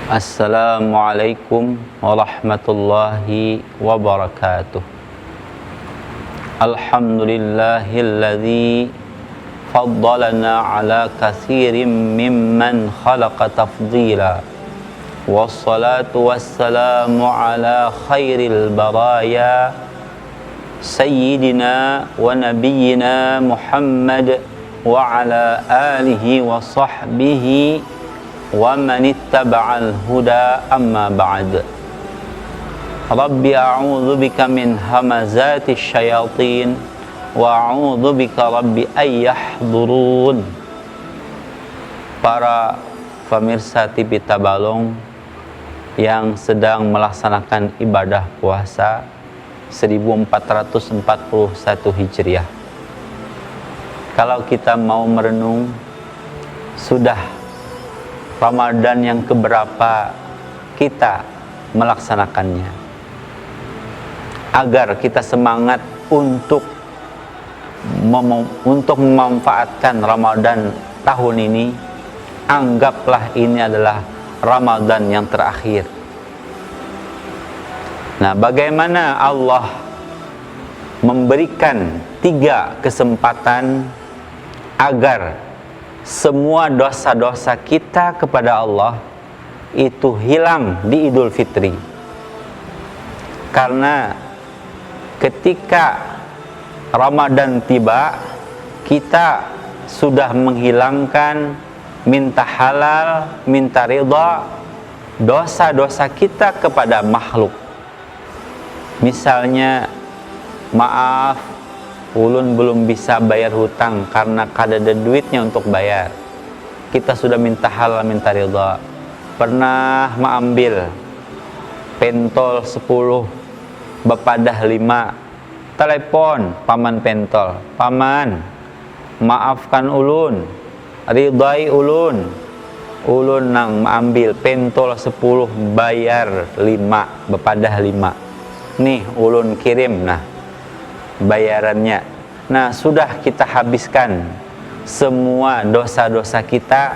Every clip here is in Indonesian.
Assalamualaikum warahmatullahi wabarakatuh. Alhamdulillahilladzi faddalana ala katsirin mimman khalaqa tafdila. Wassalatu wassalamu ala khairil baraya Sayyidina wa nabiyyina Muhammad wa ala alihi wa sahbihi wa man ittaba'al huda amma ba'd. Rabbi a'udzu bika min hamazati syayatin wa a'udzu bika rabbi ay yahdurun. Para pemirsa TV Tabalong yang sedang melaksanakan ibadah puasa 1441 Hijriah. Kalau kita mau merenung, sudah Ramadan yang keberapa kita melaksanakannya, agar kita semangat untuk memanfaatkan Ramadan tahun ini. Anggaplah ini adalah Ramadan yang terakhir. Nah, bagaimana Allah memberikan 3 kesempatan agar semua dosa-dosa kita kepada Allah itu hilang di Idul Fitri. Karena ketika Ramadan tiba, kita sudah menghilangkan, minta halal, minta ridha dosa-dosa kita kepada makhluk. Misalnya, maaf, ulun belum bisa bayar hutang karena kada ada duitnya untuk bayar. Kita sudah minta halal, minta ridha. Pernah mengambil pentol 10, bepadah 5. Telepon paman pentol, paman, maafkan ulun, ridai ulun. Ulun nang mengambil pentol 10, bayar 5, bepadah 5. Nih ulun kirim, nah bayarannya. Nah, sudah kita habiskan semua dosa-dosa kita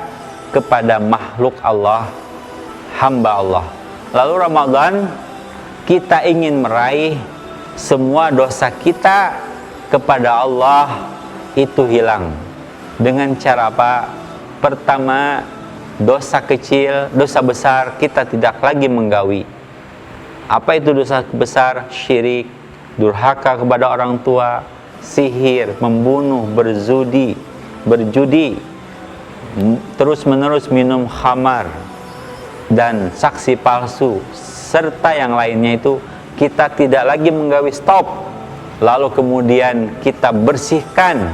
kepada makhluk Allah, hamba Allah. Lalu Ramadan kita ingin meraih semua dosa kita kepada Allah itu hilang. Dengan cara apa? Pertama, dosa kecil, dosa besar kita tidak lagi menggawi. Apa itu dosa besar? Syirik, durhaka kepada orang tua, sihir, membunuh, berjudi, terus-menerus minum khamar, dan saksi palsu, serta yang lainnya itu kita tidak lagi menggawi, stop. Lalu kemudian kita bersihkan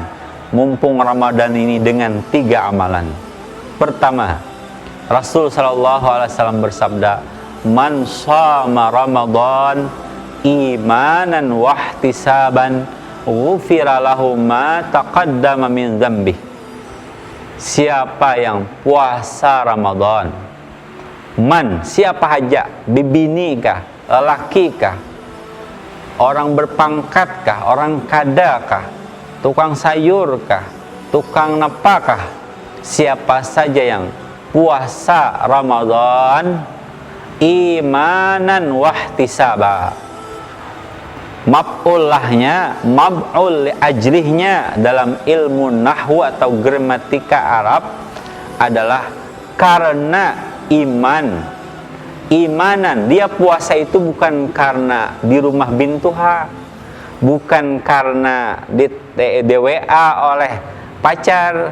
mumpung Ramadan ini dengan 3 amalan. Pertama, Rasul sallallahu alaihi wasallam bersabda, "Man shama Ramadan imanan wahtisaban ghufira lahu ma taqaddama min dzambih." Siapa yang puasa Ramadan, man, siapa aja, bibini kah, lelaki kah, orang berpangkat kah, orang kada kah, tukang sayur kah, tukang napa kah, siapa saja yang puasa Ramadan imanan wahtisaba, maf'ulahnya, maf'ul li ajlihnya dalam ilmu nahwu atau gramatika Arab adalah karena iman. Imanan, dia puasa itu bukan karena di rumah bintuha, bukan karena di WA oleh pacar,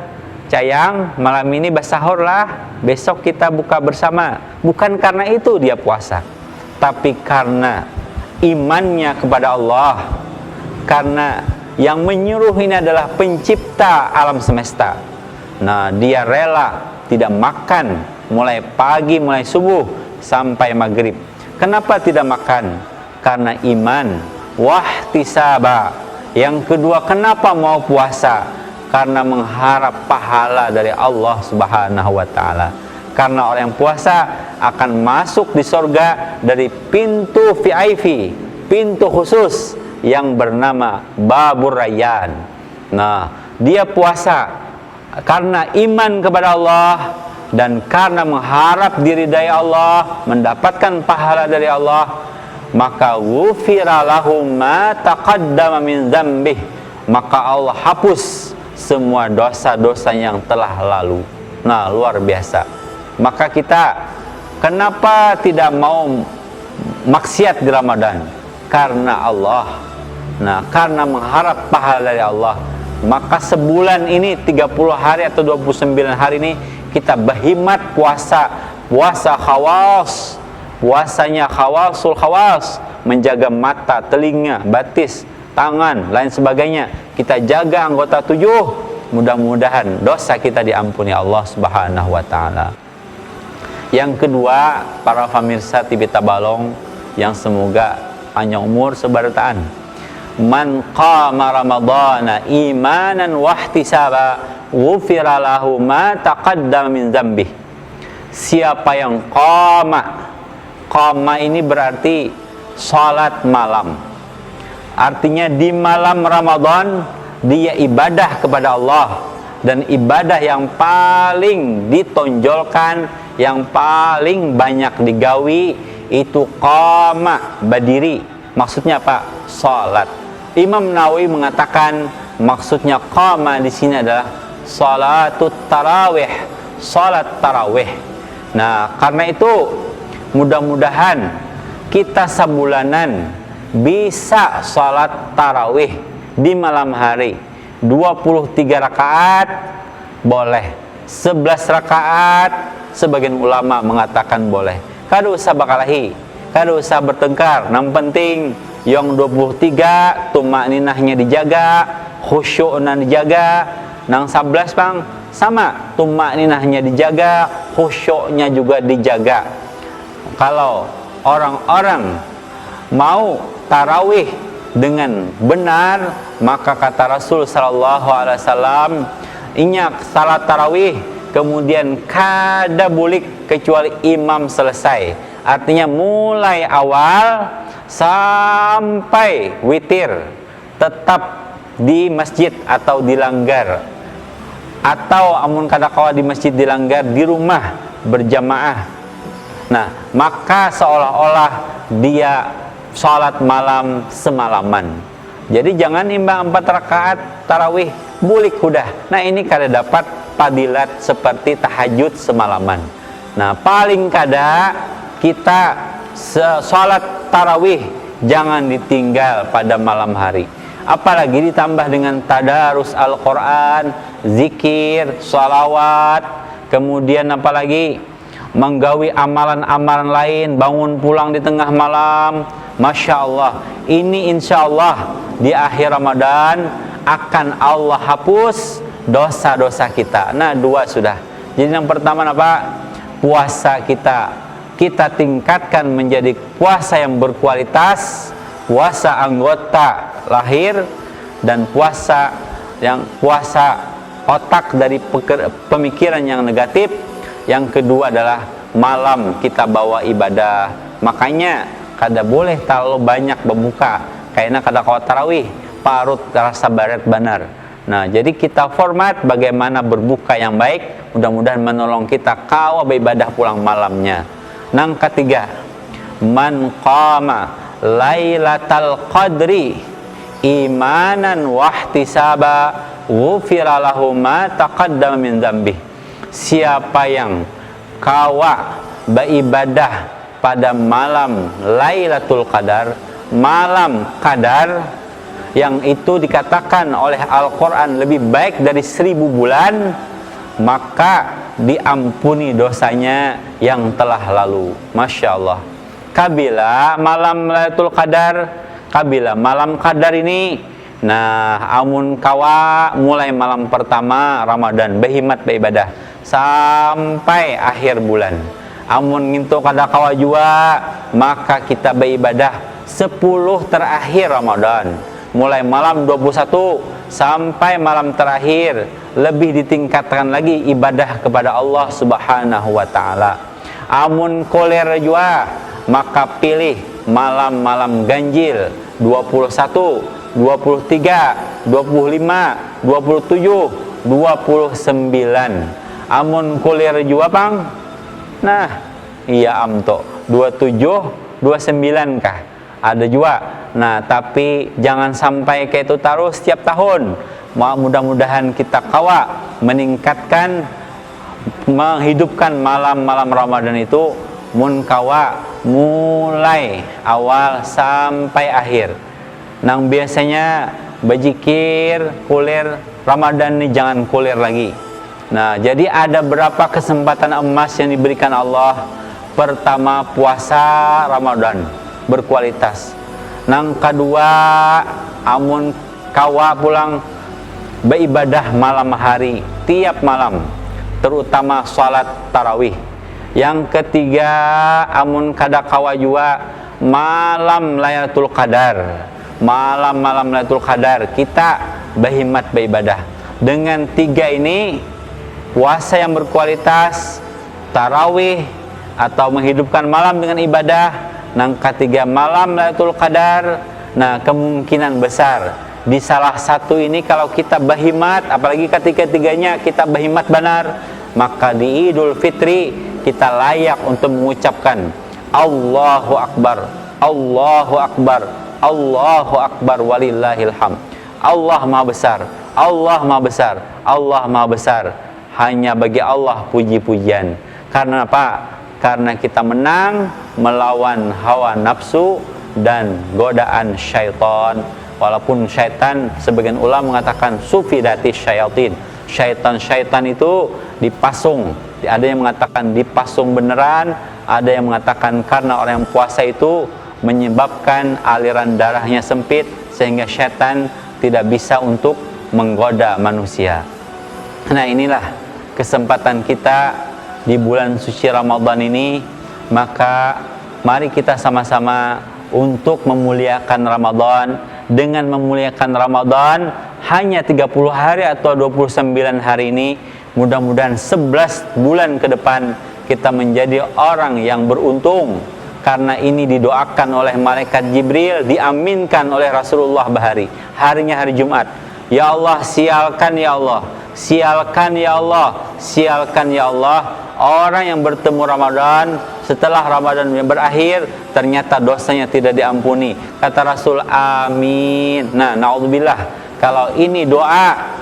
"Sayang, malam ini basahur lah, besok kita buka bersama." Bukan karena itu dia puasa, tapi karena imannya kepada Allah. Karena yang menyuruh ini adalah pencipta alam semesta. Nah, dia rela tidak makan mulai pagi, mulai subuh sampai maghrib. Kenapa tidak makan? Karena iman, wahtisaba. Yang kedua, kenapa mau puasa? Karena mengharap pahala dari Allah Subhanahu wa taala. Karena orang yang puasa akan masuk di surga dari pintu VIP, pintu khusus yang bernama Babur Rayyan. Nah, dia puasa karena iman kepada Allah, dan karena mengharap diridai Allah, mendapatkan pahala dari Allah, maka ghufira lahu ma taqaddama min dzambih, maka Allah hapus semua dosa-dosa yang telah lalu. Nah, luar biasa. Maka kita kenapa tidak mau maksiat di Ramadan? Karena Allah. Nah, karena mengharap pahala dari Allah, maka sebulan ini 30 hari atau 29 hari ini kita berkhidmat puasa khawas, puasanya khawasul khawas, menjaga mata, telinga, batis, tangan, lain sebagainya. Kita jaga anggota 7. Mudah-mudahan dosa kita diampuni Allah Subhanahu wa taala. Yang kedua, para pemirsa TV Tabalong yang semoga panjang umur sebarataan. Man qama ramadhana imanan wahtisaba ghufira lahu ma taqaddama min dzambih. Siapa yang qama ini berarti salat malam. Artinya di malam Ramadan dia ibadah kepada Allah, dan ibadah yang paling ditonjolkan, yang paling banyak digawi itu qama, berdiri. Maksudnya apa? Salat. Imam Nawawi mengatakan maksudnya qama di sini adalah salatut tarawih, salat tarawih. Nah, karena itu mudah-mudahan kita sebulanan bisa salat tarawih di malam hari. 23 rakaat boleh, 11 rakaat sebagian ulama mengatakan boleh. Kada usah bakalahi, kada usah bertengkar. Yang penting yang 23 tumakninahnya dijaga, khusyuknya dijaga. Nang 11 bang sama, tumakninahnya dijaga, khusyuknya juga dijaga. Kalau orang-orang mau tarawih dengan benar, maka kata Rasul sallallahu alaihi wasallam, inyak salat tarawih kemudian kada bulik kecuali imam selesai. Artinya mulai awal sampai witir tetap di masjid atau di langgar, atau amun kada kawa di masjid di langgar, di rumah berjamaah. Nah, maka seolah-olah dia salat malam semalaman. Jadi jangan imbang 4 rakaat tarawih bulik udah. Nah, ini kada dapat fadilat seperti tahajud semalaman. Nah, paling kada kita salat tarawih jangan ditinggal pada malam hari. Apalagi ditambah dengan tadarus Al-Quran, zikir, salawat, kemudian apalagi menggawi amalan-amalan lain, bangun pulang di tengah malam. Masya Allah, ini insya Allah di akhir Ramadan akan Allah hapus dosa-dosa kita. Nah, 2 sudah. Jadi yang pertama apa? Puasa kita tingkatkan menjadi puasa yang berkualitas, puasa anggota lahir, dan puasa otak dari pemikiran yang negatif. Yang kedua adalah malam kita bawa ibadah. Makanya kada boleh terlalu banyak berbuka, karena kada kawa tarawih parut rasa barat benar. Nah, jadi kita format bagaimana berbuka yang baik, mudah-mudahan menolong kita kawa beribadah pulang malamnya. Nang ketiga, man qama lailatal qadri imanan wahtisaba ghufira lahu ma taqaddama min dzambih. Siapa yang kawa beribadah pada malam Lailatul Qadar, malam Qadar yang itu dikatakan oleh Al-Quran lebih baik dari 1000 bulan, maka diampuni dosanya yang telah lalu. Masya Allah. Kabila malam Lailatul Qadar, kabila malam Qadar ini, nah amun kawa mulai malam pertama Ramadan berkhidmat beribadah sampai akhir bulan. Amun ngintu kada kawa jua, maka kita beribadah 10 terakhir Ramadan, mulai malam 21 sampai malam terakhir. Lebih ditingkatkan lagi ibadah kepada Allah Subhanahu wa taala. Amun koler jua, maka pilih malam-malam ganjil 21, 23, 25, 27, 29. Amun kuliah jua pang. Nah, iya amto 27, 29 kah? Ada juga. Nah, tapi jangan sampai kayak itu terus setiap tahun. Mudah-mudahan kita kawa meningkatkan, menghidupkan malam-malam Ramadan itu mun kawa mulai awal sampai akhir. Nang biasanya bajikir kulir Ramadan ini jangan kulir lagi. Nah, jadi ada berapa kesempatan emas yang diberikan Allah. Pertama, puasa Ramadan berkualitas. Nang kedua, amun kawa pulang beribadah malam hari tiap malam, terutama salat tarawih. Yang ketiga, amun kada kawa jua malam Lailatul Qadar. Malam-malam Lailatul Qadar kita berhimmat beribadah. Dengan tiga ini, puasa yang berkualitas, tarawih atau menghidupkan malam dengan ibadah, nang ketiga malam Lailatul Qadar. Nah, kemungkinan besar di salah satu ini kalau kita berhimmat, apalagi ketiga-tiganya kita berhimmat benar, maka di Idul Fitri kita layak untuk mengucapkan Allahu Akbar, Allahu Akbar, Allahu Akbar walillahil hamd. Allah Maha Besar, Allah Maha Besar, Allah Maha Besar. Hanya bagi Allah puji-pujian. Karena apa? Karena kita menang melawan hawa nafsu dan godaan syaitan. Walaupun syaitan, sebagian ulama mengatakan sufidati syayatin. Syaitan-syaitan itu dipasung. Ada yang mengatakan dipasung beneran, ada yang mengatakan karena orang yang puasa itu menyebabkan aliran darahnya sempit sehingga syaitan tidak bisa untuk menggoda manusia. Nah, inilah kesempatan kita di bulan suci Ramadan ini, maka mari kita sama-sama untuk memuliakan Ramadan. Dengan memuliakan Ramadan hanya 30 hari atau 29 hari ini, mudah-mudahan 11 bulan ke depan kita menjadi orang yang beruntung. Karena ini didoakan oleh malaikat Jibril, diaminkan oleh Rasulullah bahari. Harinya hari Jumat. Ya Allah, sialkan ya Allah, sialkan ya Allah, sialkan ya Allah. Orang yang bertemu Ramadan setelah Ramadan berakhir ternyata dosanya tidak diampuni. Kata Rasul, amin. Nah, naudzubillah. Kalau ini doa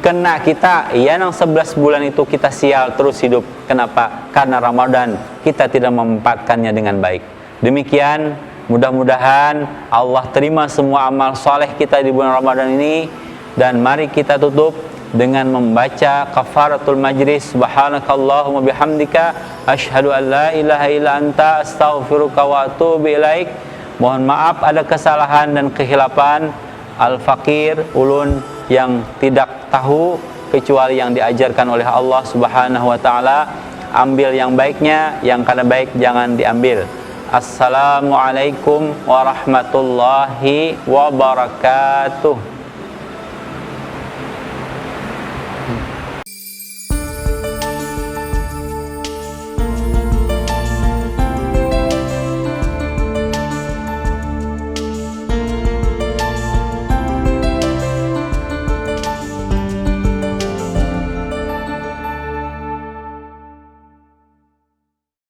kena kita, ya nang 11 bulan itu kita sial terus hidup. Kenapa? Karena Ramadan kita tidak memanfaatkannya dengan baik. Demikian, mudah-mudahan Allah terima semua amal soleh kita di bulan Ramadan ini. Dan mari kita tutup dengan membaca kafaratul majlis. Subhanakallahumma bihamdika asyhadu an la ilaha illa anta astaghfiruka wa atubu ilaik. Mohon maaf ada kesalahan dan kehilapan. Al-fakir ulun yang tidak tahu kecuali yang diajarkan oleh Allah Subhanahu wa taala. Ambil yang baiknya, yang kada baik jangan diambil. Assalamualaikum warahmatullahi wabarakatuh.